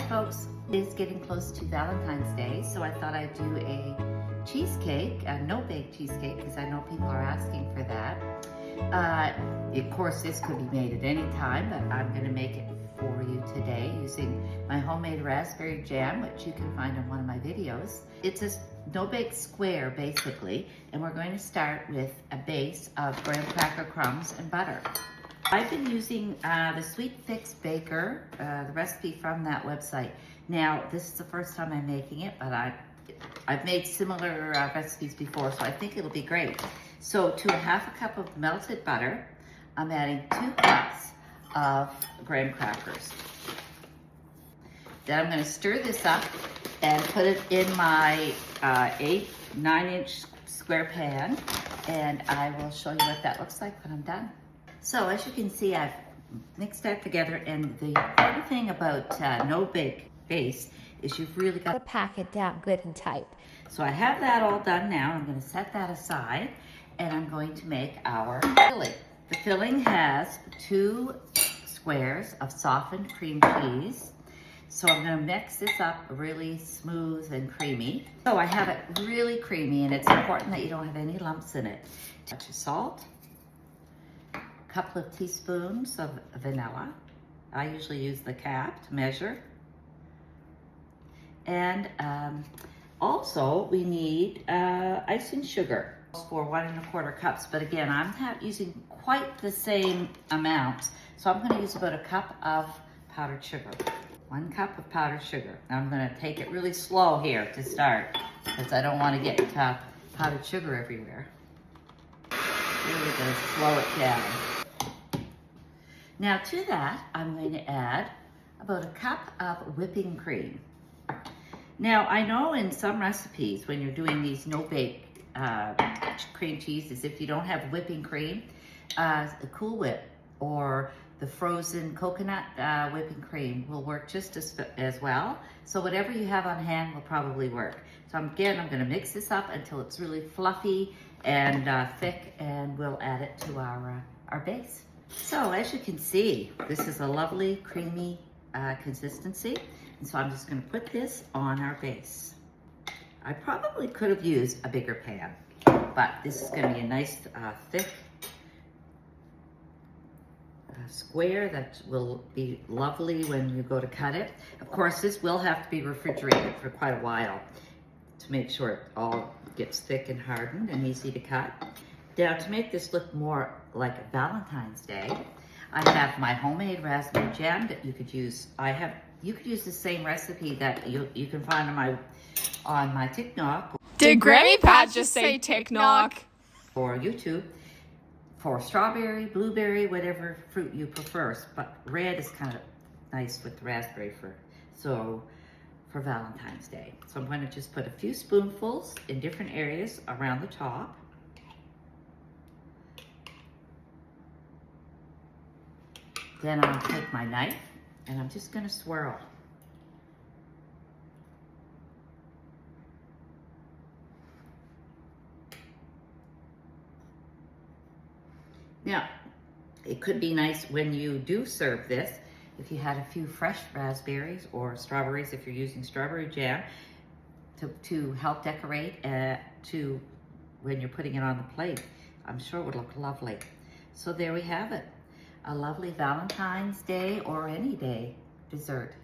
folks, it's getting close to Valentine's Day, so I thought I'd do a cheesecake, a no-bake cheesecake, because I know people are asking for that. Of course, this could be made at any time, but I'm going to make it for you today using my homemade raspberry jam, which you can find in one of my videos. It's a no-bake square, basically, and we're going to start with a base of graham cracker crumbs and butter. I've been using the Sweet Fix Baker, the recipe from that website. Now, this is the first time I'm making it, but I've made similar recipes before, so I think it'll be great. So to a half a cup of melted butter, I'm adding 2 cups of graham crackers. Then I'm going to stir this up and put it in my 9-inch square pan, and I will show you what that looks like when I'm done. So as you can see, I've mixed that together, and the important thing about no-bake base is you've really got to pack it down good and tight. So I have that all done now. I'm going to set that aside, and I'm going to make our filling. The filling has 2 squares of softened cream cheese. So I'm going to mix this up really smooth and creamy. So I have it really creamy, and it's important that you don't have any lumps in it. A touch of salt. Couple of teaspoons of vanilla. I usually use the cap to measure. And also we need icing sugar for 1 1/4 cups. But again, I'm not using quite the same amount. So I'm gonna use about a cup of powdered sugar. 1 cup of powdered sugar. Now I'm gonna take it really slow here to start, because I don't wanna get powdered sugar everywhere. Really gonna slow it down. Now to that, I'm going to add about a cup of whipping cream. Now I know in some recipes when you're doing these no-bake cream cheeses, if you don't have whipping cream, the Cool Whip or the frozen coconut whipping cream will work just as well. So whatever you have on hand will probably work. So again, I'm going to mix this up until it's really fluffy and thick, and we'll add it to our base. So as you can see, this is a lovely creamy consistency, and so I'm just going to put this on our base. I probably could have used a bigger pan, but this is going to be a nice thick square that will be lovely when you go to cut it. Of course, this will have to be refrigerated for quite a while to make sure it all gets thick and hardened and easy to cut. Now, to make this look more like Valentine's Day, I have my homemade raspberry jam that you could use. You could use the same recipe that you can find on my TikTok. Did Grammy Pat just say TikTok? Or YouTube, for strawberry, blueberry, whatever fruit you prefer. But red is kind of nice with raspberry for Valentine's Day. So I'm going to just put a few spoonfuls in different areas around the top. Then I'll take my knife and I'm just going to swirl. Now, it could be nice when you do serve this, if you had a few fresh raspberries or strawberries, if you're using strawberry jam, to help decorate when you're putting it on the plate. I'm sure it would look lovely. So there we have it. A lovely Valentine's Day or any day dessert.